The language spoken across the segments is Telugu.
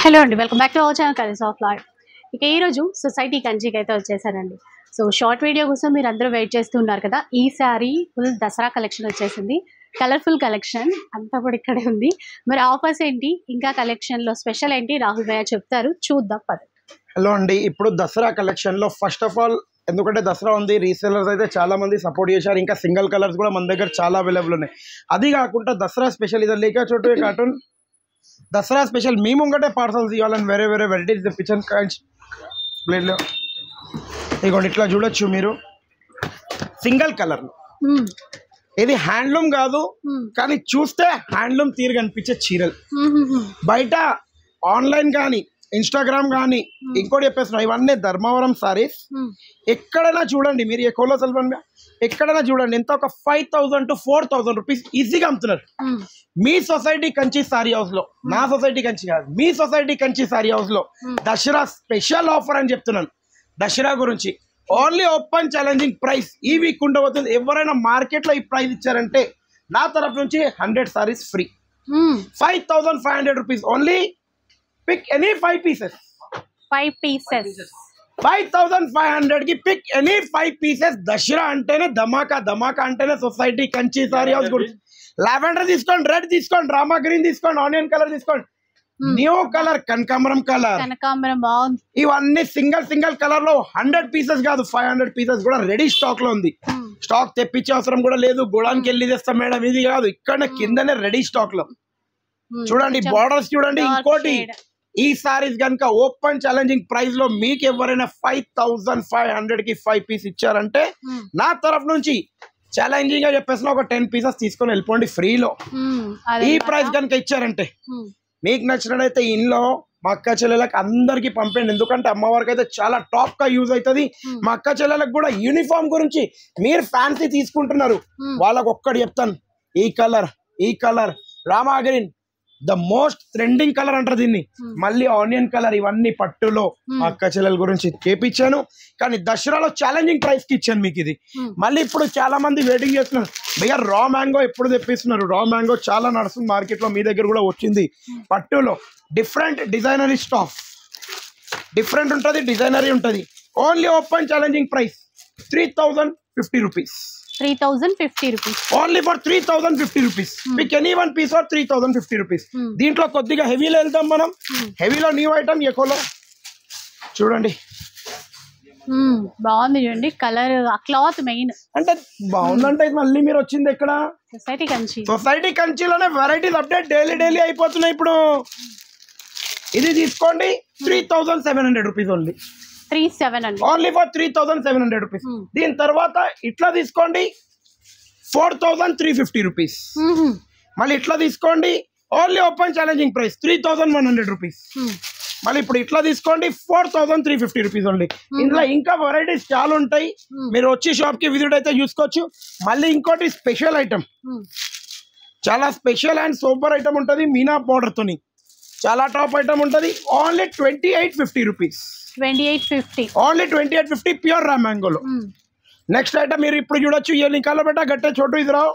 హలో అండి, welcome back to our channel colours of life. ఇక ఈరోజు సొసైటీ కంచికి అయితే వచ్చేసానండి. సో షార్ట్ వీడియో కోసం మీరు అందరూ వెయిట్ చేస్తున్నారు కదా. ఈ శారీ ఫుల్ దసరా కలెక్షన్ వచ్చేసింది. కలర్ఫుల్ కలెక్షన్ అంతా కూడా ఇక్కడే ఉంది. మరి ఆఫర్స్ ఏంటి, ఇంకా కలెక్షన్లో స్పెషల్ ఏంటి, రాహుల్ భయ్య చెప్తారు, చూద్దాం పద. హలో అండి, ఇప్పుడు దసరా కలెక్షన్లో ఫస్ట్ ఆఫ్ ఆల్ ఎందుకంటే దసరా ఉంది, రీసెలర్స్ అయితే చాలా మంది సపోర్ట్ చేశారు. ఇంకా సింగిల్ కలర్స్ కూడా మన దగ్గర చాలా అవైలబుల్ ఉన్నాయి. అది కాకుండా దసరా స్పెషల్ ఇది లేక చోటు కార్టూన్ దసరా స్పెషల్ మీ ముంగటే పార్సల్స్ ఇవ్వాలని వేరే వేరే వెరైటీస్ తెప్పించాను. ప్లేట్లో ఇదిగోండి ఇట్లా చూడొచ్చు మీరు, సింగిల్ కలర్. ఇది హ్యాండ్లూమ్ కాదు కానీ చూస్తే హ్యాండ్లూమ్ తీరు కనిపించే చీరలు. బయట ఆన్లైన్ కానీ ఇన్స్టాగ్రామ్ కానీ ఇంకోటి చెప్పేస్తున్నా, ఇవన్నీ ధర్మవరం సారీస్. ఎక్కడైనా చూడండి మీరు, ఏ కోలో సెల్ఫన్ ఎక్కడైనా చూడండి ఎంత ఒక 5,000 to 4,000 రూపీస్ ఈజీగా అమ్ముతున్నారు. మీ సొసైటీ కంచి సారీ హౌస్ లో, నా సొసైటీ కంచి కాదు, మీ సొసైటీ కంచి సారీ హౌస్ లో దసరా స్పెషల్ ఆఫర్ అని చెప్తున్నాను. దసరా గురించి ఓన్లీ ఓపెన్ ఛాలెంజింగ్ ప్రైస్ ఈ వీక్ ఉండబోతుంది. ఎవరైనా మార్కెట్ లో ఈ ప్రైస్ ఇచ్చారంటే నా తరఫు నుంచి 100 saris free. 5,500 rupees only. Pick any 5 pieces. 5 pieces 5,500 కి పిక్ ఎనీ 5 pieces. దసరా అంటేనే ధమాకా, ధమాకా అంటేనే సొసైటీ కంచి సారీ హౌస్ గురించి. లావెండర్ తీసుకోండి, రెడ్ తీసుకోండి, రామా గ్రీన్ తీసుకోండి, ఆనియన్ కలర్ తీసుకోండి, న్యూ కలర్ కనకాంబరం కలర్, కనకాంబరం బాగుంది. ఇవన్నీ సింగిల్ కలర్ లో 100 pieces కాదు 500 pieces కూడా రెడీ స్టాక్ లో ఉంది. స్టాక్ తెప్పించే అవసరం కూడా లేదు. గోడానికి వెళ్ళి తెస్తాం మేడం, ఇది కాదు, ఇక్కడ కిందనే రెడీ స్టాక్ లో. చూడండి బార్డర్స్ చూడండి. ఇంకోటి, ఈ సారీస్ కనుక ఓపెన్ ఛాలెంజింగ్ ప్రైస్ లో మీకు ఎవరైనా 5,500 కి 5 పీస్ ఇచ్చారంటే నా తరఫు నుంచి ఛాలెంజింగ్ గా చెప్పేసిన ఒక 10 pieces తీసుకొని వెళ్ళిపోండి ఫ్రీలో. ఈ ప్రైస్ కనుక ఇచ్చారంటే మీకు నచ్చినట్టయితే ఇంట్లో మా అక్క చెల్లెలకు అందరికి పంపండి. ఎందుకంటే అమ్మవారికి అయితే చాలా టాప్ గా యూజ్ అవుతుంది. మా అక్క చెల్లెలకు కూడా యూనిఫామ్ గురించి మీరు ఫ్యాన్సీ తీసుకుంటున్నారు, వాళ్ళకు ఒక్కటి చెప్తాను, ఈ colour Rama green the most trending colour అంటారు దీన్ని. మళ్ళీ ఆనియన్ కలర్, ఇవన్నీ పట్టులో మా అక్క చెల్లెల గురించి చేపించాను. కానీ దసరాలో ఛాలెంజింగ్ ప్రైస్ కి ఇచ్చాను మీకు ఇది. మళ్ళీ ఇప్పుడు చాలా మంది వెయిటింగ్ చేస్తున్నారు, భయ్యా రా మ్యాంగో ఎప్పుడు తెప్పిస్తున్నారు. రా మ్యాంగో చాలా నడుస్తుంది మార్కెట్ లో, మీ దగ్గర కూడా వచ్చింది. పట్టులో డిఫరెంట్ డిజైనరీ స్టాఫ్, డిఫరెంట్ ఉంటుంది, డిజైనరీ ఉంటుంది. Only open challenging price 3,050 rupees. 3,050 rupees. Only for 3,050 rupees. Pick any 1 piece for 3,050 rupees. దీంట్లో కొద్దిగా హెవీలో వెళ్తాం మనం. హెవీలో న్యూ ఐటమ్ ఎకోలో చూడండి, బాగుంది చూడండి కలర్, ఆ క్లాత్ మెయిన్ అంటే బాగుందంటే మళ్ళీ మీరు వచ్చింది ఎక్కడ, సొసైటీ కంచి. సొసైటీ కంచిలోనే వెరైటీస్ అప్డేట్ డైలీ అయిపోతున్నాయి. ఇప్పుడు ఇది తీసుకోండి 3,700 rupees only. 3,700 only for 3,700 rupees. దీని తర్వాత ఇట్లా తీసుకోండి 4,350 రూపీస్. మళ్ళీ ఇట్లా తీసుకోండి only open challenging price 3,100 rupees. మళ్ళీ ఇప్పుడు ఇట్లా తీసుకోండి 4,350 రూపీస్ ఓన్లీ. ఇందులో ఇంకా వెరైటీస్ చాలా ఉంటాయి, మీరు వచ్చి షాప్ కి విజిట్ అయితే చూసుకోవచ్చు. మళ్ళీ ఇంకోటి స్పెషల్ ఐటమ్, చాలా స్పెషల్ అండ్ సూపర్ ఐటమ్ ఉంటుంది. మీనా పౌడర్ తోని చాలా టాప్ ఐటమ్ ఉంటుంది. Only 2850 rupees. 2850 only 2850 pure raw మ్యాంగోలో. నెక్స్ట్ ఐటమ్ మీరు ఇప్పుడు చూడొచ్చు, ये निकालो बेटा गट्टे छोटू इधर आओ,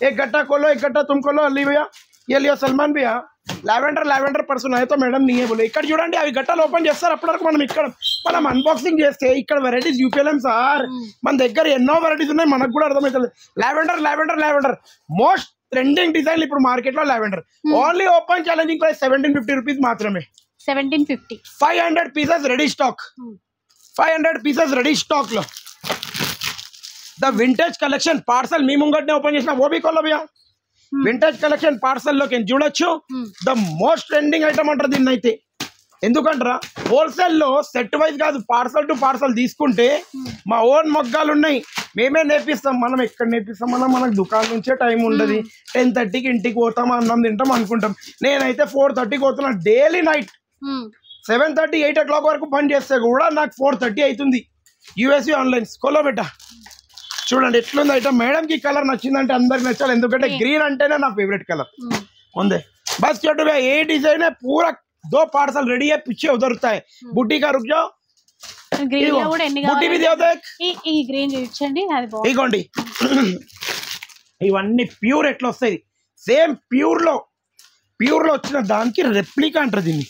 एक गट्टा खोलो, एक गट्टा तुम खोलो. अली भैया ये लियो, सलमान भैया లావెండర్ పర్సన్ అయితే మేడం నీయే బోలే. ఇక్కడ చూడండి అవి గట్టాలు ఓపెన్ చేస్తారు. అప్పటివరకు మనం అన్బాక్సింగ్ చేస్తే ఇక్కడ వెరైటీస్ చూపించలేం సార్. మన దగ్గర ఎన్నో వెరైటీస్ ఉన్నాయి, మనకు కూడా అర్థమవుతుంది. లావెండర్ మోస్ట్ ట్రెండింగ్ డిజైన్ ఇప్పుడు మార్కెట్ లో lavender. Only open challenging price 1,750 rupees మాత్రమే. 1750. 500 pieces ready stock. 500 pieces ready stock లో ద వింటేజ్ కలెక్షన్ పార్సల్ మీ ముంగట్నే ఓపెన్ చేసిన ఓబీ కోలో భయ్యా. వింటేజ్ కలెక్షన్ పార్సల్ లోకి చూడొచ్చు. ద మోస్ట్ ట్రెండింగ్ ఐటమ్ అంటారు దీన్ని అయితే. ఎందుకంటారా, హోల్సేల్ లో సెట్ వైజ్ కాదు, పార్సల్ టు పార్సల్ తీసుకుంటే మా ఓన్ మొగ్గాలు ఉన్నాయి, మేమే నేర్పిస్తాం. మనం ఎక్కడ నేర్పిస్తాం, మనకు దుకాణం నుంచే టైం ఉండదు. 10:30కి ఇంటికి పోతాం, అన్నం తింటాం అనుకుంటాం. నేనైతే 4:30కి పోతున్నా డైలీ. నైట్ 7:30 8 o'clock వరకు పని చేస్తే కూడా నాకు 4:30 అవుతుంది. యూఎస్వి ఆన్లైన్ కోలో బెట్ట చూడండి ఎట్లుంది ఐటమ్. మేడం కి కలర్ నచ్చిందంటే అందరికి నచ్చాలి, ఎందుకంటే గ్రీన్ అంటేనే నా ఫేవరెట్ కలర్ ఉంది. बस छोटू भैया ये डिजाइन है पूरा 2 पार्सल रेडी है, पीछे उधर होता है. बुट्टी का रुक जाओ, గ్రీన్ లో కూడా ఎన్ని बुट्टी भी देते ఈ గ్రీన్ చూడండి, అది బాగుంది. ఇగోండి ఇవన్నీ ప్యూర్ ఎట్లా వస్తాయి, సేమ్ ప్యూర్ లో ప్యూర్ లో వచ్చిన దానికి రెప్లికా అంటారు దీన్ని.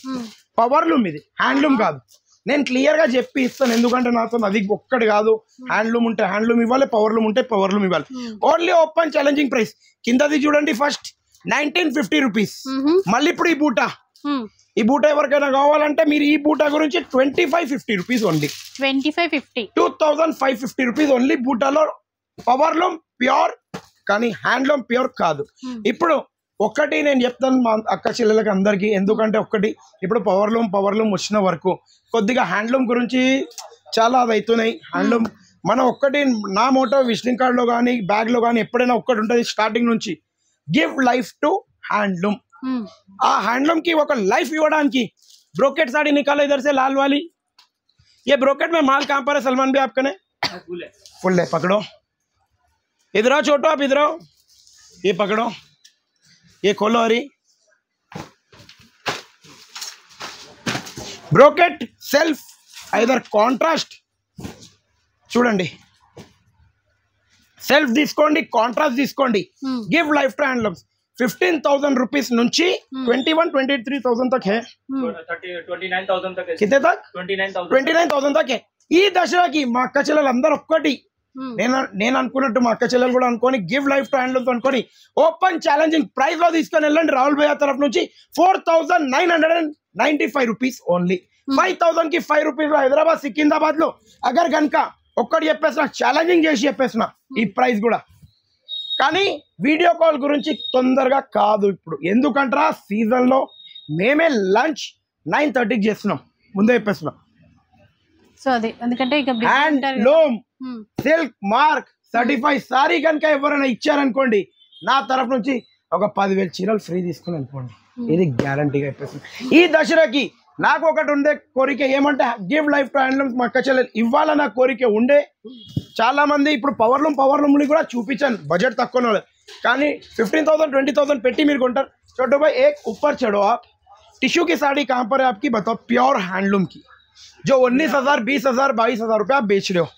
పవర్ లూమ్ ఇది, హ్యాండ్లూమ్ కాదు. నేను క్లియర్ గా చెప్పి ఇస్తాను, ఎందుకంటే నాతో అది ఒక్కటి కాదు. హ్యాండ్లూమ్ ఉంటే హ్యాండ్లూమ్ ఇవ్వాలి, పవర్ లూమ్ ఉంటే పవర్ లూమ్ ఇవ్వాలి. Only open challenging price. కిందది చూడండి, ఫస్ట్ 1950 రూపీస్. మళ్ళీ ఇప్పుడు ఈ బూట ఎవరికైనా కావాలంటే మీరు ఈ బూట గురించి 2550 రూపీస్ ఓన్లీ. 2550 rupees only. బూటాలో పవర్ లూమ్ ప్యూర్, కానీ హ్యాండ్లూమ్ ప్యూర్ కాదు. ఇప్పుడు ఒక్కటి నేను చెప్తాను మా అక్క చెల్లెలకి అందరికీ, ఎందుకంటే ఒక్కటి ఇప్పుడు పవర్ లూమ్ వచ్చిన వరకు కొద్దిగా హ్యాండ్లూమ్ గురించి చాలా అది అవుతున్నాయి. హ్యాండ్లూమ్ మనం ఒక్కటి, నా మోటో విజిటింగ్ కార్డ్ లో కానీ బ్యాగ్ లో కానీ ఎప్పుడైనా ఒక్కటి ఉంటుంది స్టార్టింగ్ నుంచి, గివ్ లైఫ్ టు హ్యాండ్లూమ్. ఆ హ్యాండ్లూమ్ की ఒక లైఫ్ ఇవ్వడానికి ब्रोकेट साड़ी निकालो इधर से लाल वाली. ये ब्रोकेट में माल कहाँ पर है सलमान भाई आपका? ने फुल है, पकड़ो. इधर आओ छोटो, आप इधर आओ, ये पकड़ो, ये खोलो. हरी ब्रोकेट सेल्फ इधर కాంట్రాస్ట్ చూడండి, సెల్ఫ్ తీసుకోండి, కాంట్రాస్ట్ తీసుకోండి. Give life to handlooms. 15,000 rupees నుంచి 21-23,000 तक है. 29,000 तक है. कितने तक? 29,000 तक है. ఈ దసరాకి మా అక్క చెల్లెలు అందరూ ఒక్కటి, నేను అనుకున్నట్టు మా అక్క చెల్లెలు కూడా అనుకొని గివ్ లైఫ్ టు హ్యాండ్లూమ్స్ అనుకొని ఓపెన్ ఛాలెంజింగ్ ప్రైస్ లో తీసుకొని వెళ్ళండి. రాహుల్ భయ్య తరఫు నుంచి 4,995 రూపీస్ ఓన్లీ. 5,000 की 5 రూపీస్ లో హైదరాబాద్ సికింద్రాబాద్ లో అగర్ గనుక ఒక్కటి చెప్పేసిన, ఛాలెంజింగ్ చేసి చెప్పేసిన ఈ ప్రైస్ కూడా. కానీ వీడియో కాల్ గురించి తొందరగా కాదు ఇప్పుడు, ఎందుకంటారా సీజన్ లో మేమే లంచ్ 9:30కి చేస్తున్నాం, ముందే చెప్పేస్తున్నాం. సో అది ఎందుకంటే ఇక handloom silk mark certified sorry కనుక ఎవరైనా ఇచ్చారనుకోండి, నా తరఫు నుంచి ఒక 10,000 చీరలు ఫ్రీ తీసుకుని అనుకోండి. ఇది గ్యారంటీగా చెప్పేస్తుంది. ఈ దసరాకి నాకు ఒకటి ఉండే కోరిక ఏమంటే గివ్ లైఫ్ టు హ్యాండ్లూమ్స్. మా అక్క చెల్లెలు ఇవ్వాలన్న కోరిక ఉండే. చాలా మంది ఇప్పుడు పవర్ లూమ్ని కూడా చూపించాను, బడ్జెట్ తక్కువ, కానీ 15,000 20,000 పెట్టి మీరు కొంటారు. छोटो भाई एक ऊपर चढ़ो आप. टिश्यू की साड़ी कहाँ पर है आपकी बताओ? प्योर हैंडलूम की, जो 19,000 20,000 22,000 रुपये आप बेच रहे हो.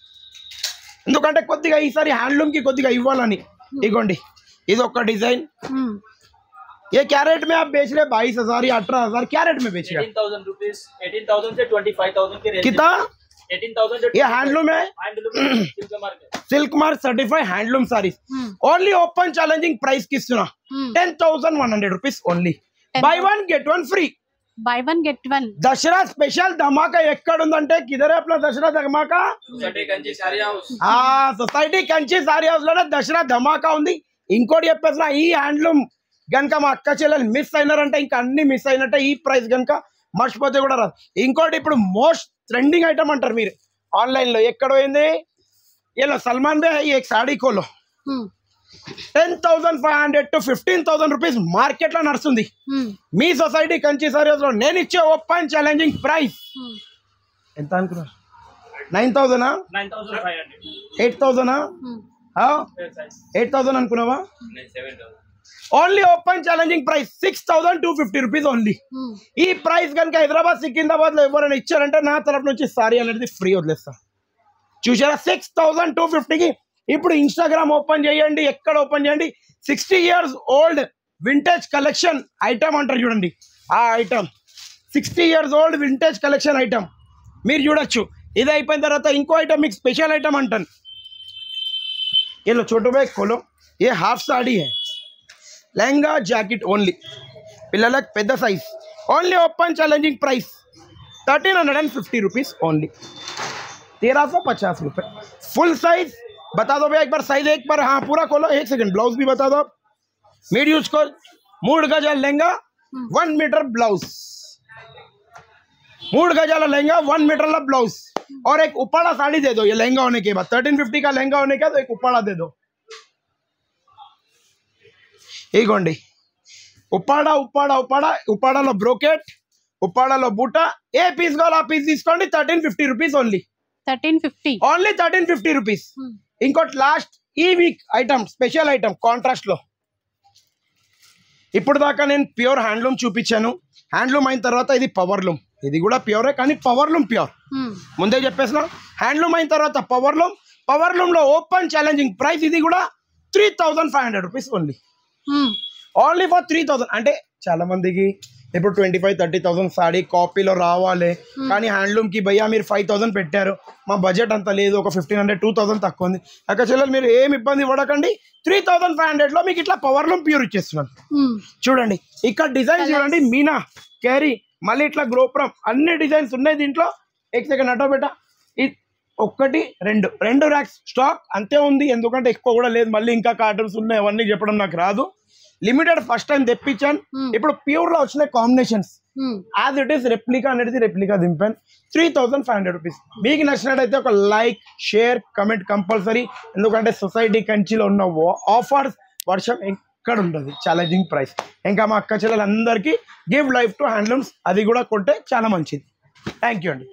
ఎందుకంటే కొద్దిగా ఈసారి హ్యాండ్లూమ్ కి కొద్దిగా ఇవ్వాలని. ఇగోండి ఇది ఒక డిజైన్. ये क्या रेट में आप बेच रहे? 22,000 या 18,000 क्या रेट में बेच रहे? 18,000 रुपीज. 18,000 से 25,000 के रेंज. कितना? 18,000. ये हैंडलूम है, silk mark certified handloom sari. Only open challenging price कितना? 10,100 rupees only. Buy one get one free. Buy one get one Dasara special ధమాకా ఎక్కడ ఉందంటే కిదరే అప్లా దసరా ధమాకా సొసైటీ కంచి సారీ హౌస్ లోనే దసరా ధమాకా ఉంది. ఇంకోటి చెప్పేసిన, ఈ హ్యాండ్లూమ్ గనుక మా అక్క చెల్లెలు మిస్ అయినారంటే ఇంకా అన్ని మిస్ అయినట్టే. ఈ ప్రైస్ గనుక మర్చిపోతే కూడా రాదు. ఇంకోటి ఇప్పుడు మోస్ట్ ట్రెండింగ్ ఐటమ్ అంటారు మీరు ఆన్లైన్ లో, ఎక్కడ పోయింది ఇలా సల్మాన్ భాయ్ ఈ సాడీ కోలో 10,500 to 15,000 రూపీస్ మార్కెట్ లో నడుస్తుంది. మీ సొసైటీ కంచి సారీస్ లో నేను ఇచ్చే ఓపెన్ ఛాలెంజింగ్ ప్రైస్ ఎంత అనుకున్నారు? 9,000 8,000 8,000 అనుకున్నావా? Only open challenging price 6,250 rupees only. ఈ ప్రైస్ కనుక హైదరాబాద్ సికింద్రాబాద్ లో ఎవరైనా ఇచ్చారంటే నా తరఫు నుంచి సారీ అనేది ఫ్రీ వదిలేస్తా. చూసారా 6,250కి. ఇప్పుడు ఇన్స్టాగ్రామ్ ఓపెన్ చేయండి, ఎక్కడ ఓపెన్ చేయండి, 60 years old vintage collection item అంటారు చూడండి. ఆ item 60 years old vintage collection item మీరు చూడొచ్చు. ఇది అయిపోయిన తర్వాత ఇంకో ఐటమ్ మీకు స్పెషల్ ఐటమ్ అంటాను. ఇలా छोटो भाई खोलो, ये हाफ साड़ी है, लहंगा जैकेट ओनली, పిల్లలకు పెద్ద size. Only open challenging price 1,350 rupees only. 1,350 रुपये फुल साइज. बता दो भैया एक बार साइज, एक बार. हाँ पूरा खोलो, एक सेकंड. ब्लाउज भी बता दो आप. मीडियम को 3 गजाल लहंगा 1 मीटर ब्लाउज, 3 गजाल लहंगा 1 मीटर ला ब्लाउज और एक उपाड़ा साड़ी दे दो. ये लहंगा होने के बाद 1350 का लहंगा होने के बाद एक उपाड़ा दे दो. ఇగోండి ఉప్పాడా ఉప్పాడా ఉప్పాడా ఉప్పాడాలో బ్రోకెట్, ఉప్పాడాలో బూట. ఏ పీస్ కావాలో ఆ పీస్ తీసుకోండి. 1,350 రూపీస్ ఓన్లీ. 1350 only 1,350 rupees. ఇంకోటి లాస్ట్ ఈ week item, special item contrast లో. ఇప్పుడు దాకా నేను ప్యూర్ హ్యాండ్లూమ్ చూపించాను. హ్యాండ్లూమ్ అయిన తర్వాత ఇది పవర్ లూమ్. ఇది కూడా ప్యూరే, కానీ పవర్ లూమ్ ప్యూర్. ముందే చెప్పేసిన హ్యాండ్లూమ్ అయిన తర్వాత పవర్ లూమ్. పవర్ లూమ్ లో ఓపెన్ ఛాలెంజింగ్ ప్రైస్ ఇది కూడా 3,500 రూపీస్ ఓన్లీ. Only for 3,000. అంటే చాలా మందికి ఇప్పుడు 25-30,000 సాడీ కాపీలో రావాలి, కానీ హ్యాండ్లూమ్కి భయ్యా మీరు 5,000 పెట్టారు, మా బడ్జెట్ అంత లేదు, ఒక 1,500-2,000 తక్కువ ఉంది. అక్క చెల్లెలు మీరు ఏం ఇబ్బంది పడకండి, 3,500లో మీకు ఇట్లా పవర్లూమ్ ప్యూర్ ఇచ్చేస్తున్నాను. చూడండి ఇక్కడ డిజైన్ చూడండి, మీనా క్యారీ మళ్ళీ ఇట్లా గ్రోప్రమ్ అన్ని డిజైన్స్ ఉన్నాయి దీంట్లో. ఎక్ సెకండ్ అటో బెటా, ఒకటి రెండు ర్యాక్స్ స్టాక్ అంతే ఉంది, ఎందుకంటే ఎక్కువ కూడా లేదు. మళ్ళీ ఇంకా కార్టూన్స్ ఉన్నాయి, అవన్నీ చెప్పడం నాకు రాదు. లిమిటెడ్ ఫస్ట్ టైం తెప్పించాను. ఇప్పుడు ప్యూర్ లో వచ్చిన combinations as it is replica అనేది రెప్లికా దింపాను. 3,500 రూపీస్. మీకు నచ్చినట్టయితే ఒక లైక్, షేర్, కమెంట్ కంపల్సరీ, ఎందుకంటే సొసైటీ కంచిలో ఉన్న ఆఫర్స్ వర్షం ఎక్కడ ఉంటుంది, ఛాలెంజింగ్ ప్రైస్. ఇంకా మా అక్క చెల్లెలందరికీ గివ్ లైఫ్ టు హ్యాండ్లూమ్స్, అది కూడా కొంటే చాలా మంచిది. థ్యాంక్ యూ అండి.